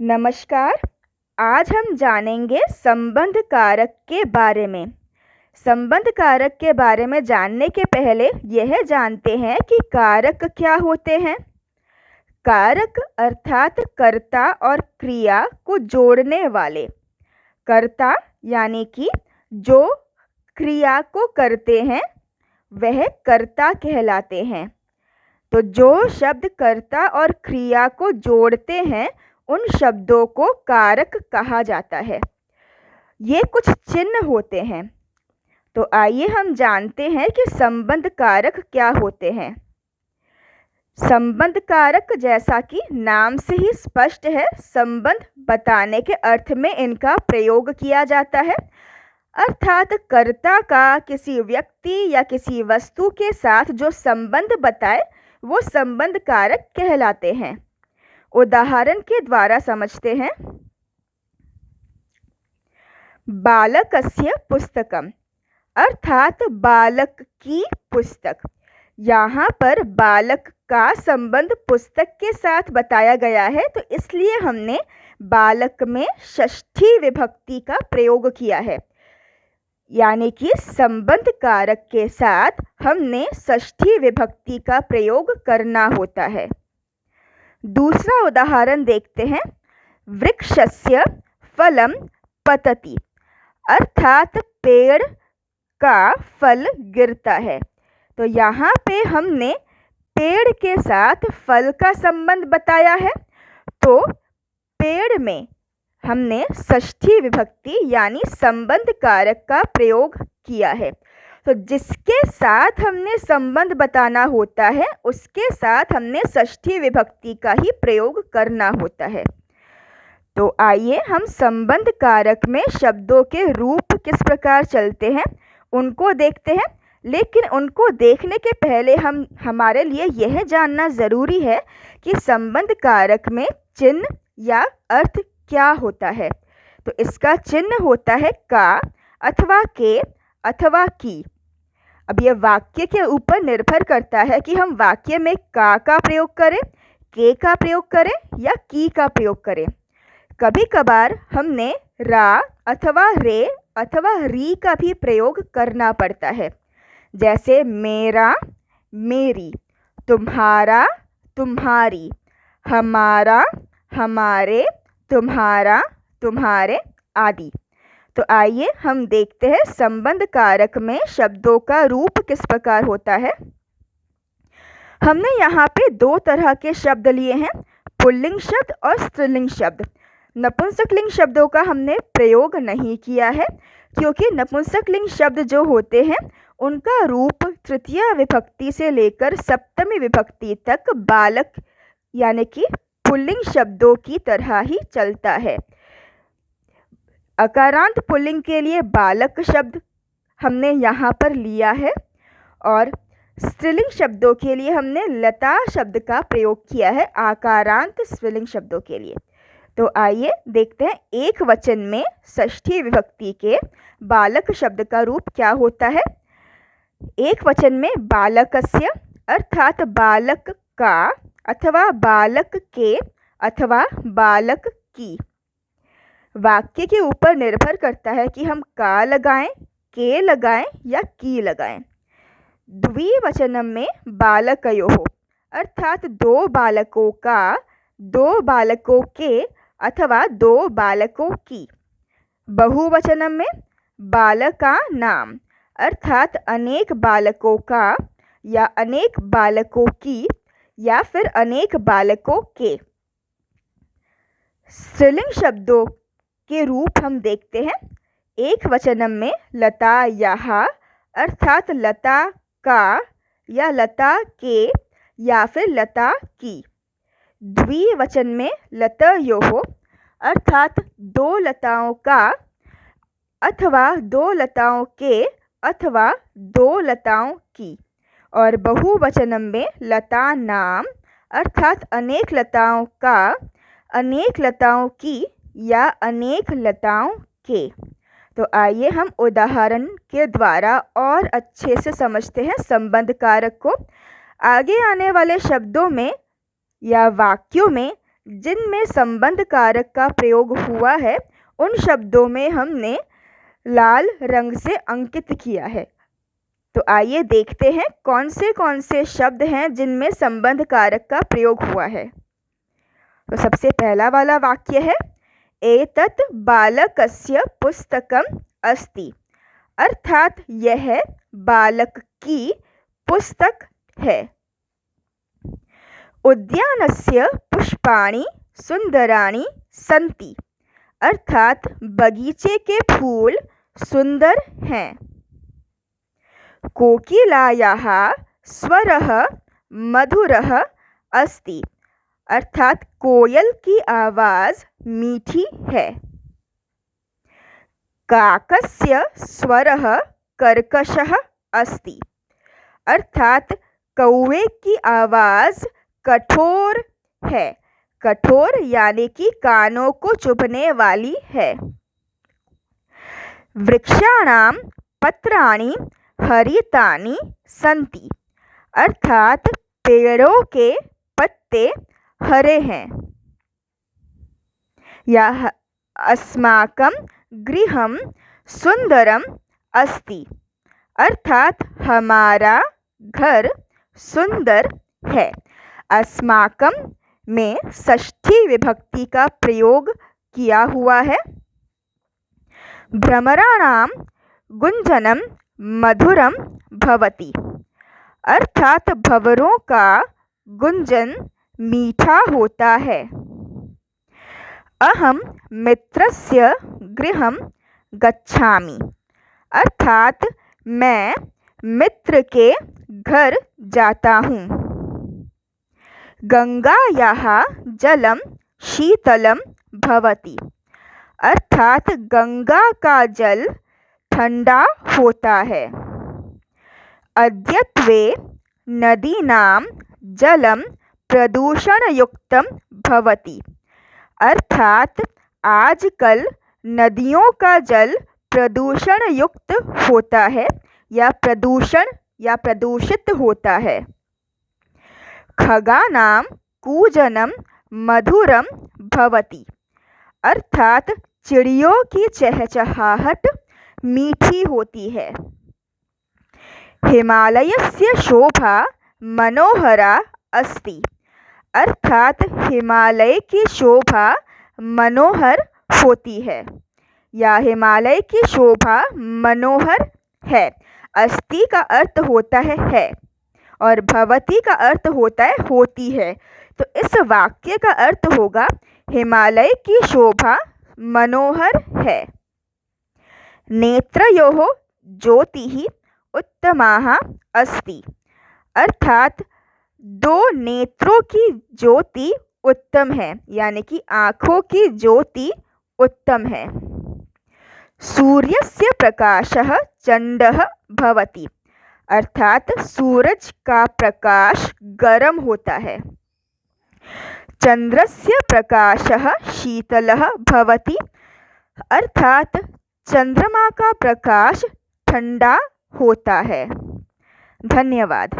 नमस्कार। आज हम जानेंगे संबंध कारक के बारे में। संबंध कारक के बारे में जानने के पहले यह जानते हैं कि कारक क्या होते हैं। कारक अर्थात कर्ता और क्रिया को जोड़ने वाले। कर्ता यानी कि जो क्रिया को करते हैं वह कर्ता कहलाते हैं। तो जो शब्द कर्ता और क्रिया को जोड़ते हैं उन शब्दों को कारक कहा जाता है। ये कुछ चिन्ह होते हैं। तो आइए हम जानते हैं कि संबंध कारक क्या होते हैं। संबंध कारक जैसा कि नाम से ही स्पष्ट है, संबंध बताने के अर्थ में इनका प्रयोग किया जाता है। अर्थात कर्ता का किसी व्यक्ति या किसी वस्तु के साथ जो संबंध बताए वो संबंध कारक कहलाते हैं। उदाहरण के द्वारा समझते हैं। बालकस्य पुस्तकम अर्थात बालक की पुस्तक। यहाँ पर बालक का संबंध पुस्तक के साथ बताया गया है, तो इसलिए हमने बालक में षष्ठी विभक्ति का प्रयोग किया है। यानी कि संबंध कारक के साथ हमने षष्ठी विभक्ति का प्रयोग करना होता है। दूसरा उदाहरण देखते हैं। वृक्षस्य फलम पतति अर्थात पेड़ का फल गिरता है। तो यहाँ पे हमने पेड़ के साथ फल का संबंध बताया है, तो पेड़ में हमने षष्ठी विभक्ति यानी संबंध कारक का प्रयोग किया है। तो जिसके साथ हमने संबंध बताना होता है उसके साथ हमने षष्ठी विभक्ति का ही प्रयोग करना होता है। तो आइए हम संबंध कारक में शब्दों के रूप किस प्रकार चलते हैं उनको देखते हैं। लेकिन उनको देखने के पहले हमारे लिए यह जानना ज़रूरी है कि संबंध कारक में चिन्ह या अर्थ क्या होता है। तो इसका चिन्ह होता है का अथवा के अथवा की। अब यह वाक्य के ऊपर निर्भर करता है कि हम वाक्य में का प्रयोग करें, के का प्रयोग करें या की का प्रयोग करें। कभी कभार हमने रा अथवा रे अथवा री का भी प्रयोग करना पड़ता है। जैसे मेरा, मेरी, तुम्हारा, तुम्हारी, हमारा, हमारे, तुम्हारा, तुम्हारे आदि। तो आइए हम देखते हैं संबंध कारक में शब्दों का रूप किस प्रकार होता है। हमने यहाँ पे दो तरह के शब्द लिए हैं, पुल्लिंग शब्द और स्त्रीलिंग शब्द। नपुंसकलिंग शब्दों का हमने प्रयोग नहीं किया है, क्योंकि नपुंसकलिंग शब्द जो होते हैं उनका रूप तृतीय विभक्ति से लेकर सप्तमी विभक्ति तक बालक यानी कि पुल्लिंग शब्दों की तरह ही चलता है। अकारांत पुल्लिंग के लिए बालक शब्द हमने यहाँ पर लिया है और स्त्रीलिंग शब्दों के लिए हमने लता शब्द का प्रयोग किया है आकारांत स्त्रीलिंग शब्दों के लिए। तो आइए देखते हैं एक वचन में षष्ठी विभक्ति के बालक शब्द का रूप क्या होता है। एक वचन में बालकस्य अर्थात बालक का अथवा बालक के अथवा बालक की। वाक्य के ऊपर निर्भर करता है कि हम का लगाएं, के लगाएं या की लगाएं। द्विवचनम में बालकयोः अर्थात दो बालकों का, दो बालकों के अथवा दो बालकों की। बहुवचनम में बालका नाम अर्थात अनेक बालकों का या अनेक बालकों की या फिर अनेक बालकों के। स्त्रीलिंग शब्दों के रूप हम देखते हैं। एक वचनम में लता याः अर्थात लता का या लता के या फिर लता की। द्विवचन में लतयोः अर्थात दो लताओं का अथवा दो लताओं के अथवा दो लताओं की। और बहुवचनम में लता नाम अर्थात अनेक लताओं का, अनेक लताओं की या अनेक लताओं के। तो आइए हम उदाहरण के द्वारा और अच्छे से समझते हैं संबंध कारक को। आगे आने वाले शब्दों में या वाक्यों में जिनमें संबंध कारक का प्रयोग हुआ है उन शब्दों में हमने लाल रंग से अंकित किया है। तो आइए देखते हैं कौन से शब्द हैं जिनमें संबंध कारक का प्रयोग हुआ है। तो सबसे पहला वाला वाक्य है एतत् बालकस्य पुस्तकम् अस्ति, अर्थात यह बालक की पुस्तक है। उद्यानस्य पुष्पाणि सुंदराणि सन्ति, अर्थात बगीचे के फूल सुंदर हैं। कोकिलायाः स्वरः मधुरः अस्ति, अर्थात कोयल की आवाज़ मीठी है। काकस्य स्वरः कर्कशः अस्ति, अर्थात कौवे की आवाज़ कठोर है। कठोर यानी कि कानों को चुभने वाली है। वृक्षाणां पत्राणि हरितानि सन्ति, अर्थात पेड़ों के पत्ते हरे हैं। यह अस्माकं गृहं सुंदरम अस्ति, अर्थात हमारा घर सुंदर है। अस्माकं में षष्ठी विभक्ति का प्रयोग किया हुआ है। भ्रमराणां गुंजनं मधुरम भवति, अर्थात भंवरों का गुंजन मीठा होता है। अहम मित्रस्य गृहं गच्छामि, अर्थात मैं मित्र के घर जाता हूँ। गंगायाः जलम शीतलम भवति, अर्थात गंगा का जल ठंडा होता है। अद्यत्वे नदीनां जलम प्रदूषणयुक्तं भवति, अर्थात आजकल नदियों का जल प्रदूषण युक्त होता है या प्रदूषित होता है। खगानां कूजनं मधुरम भवति, अर्थात चिड़ियों की चहचहाहट मीठी होती है। हिमालयस्य शोभा मनोहरा अस्ति, अर्थात हिमालय की शोभा मनोहर होती है या हिमालय की शोभा मनोहर है। अस्ति का अर्थ होता है और भवती का अर्थ होता है होती है। तो इस वाक्य का अर्थ होगा हिमालय की शोभा मनोहर है। नेत्रयोः ज्योतिः उत्तमाः अस्ति, अर्थात दो नेत्रों की ज्योति उत्तम है, यानी कि आँखों की ज्योति उत्तम है। सूर्यस्य प्रकाशः चंडः भवति, अर्थात सूरज का प्रकाश गर्म होता है। चंद्रस्य प्रकाशः शीतलः भवति, अर्थात चंद्रमा का प्रकाश ठंडा होता है। धन्यवाद।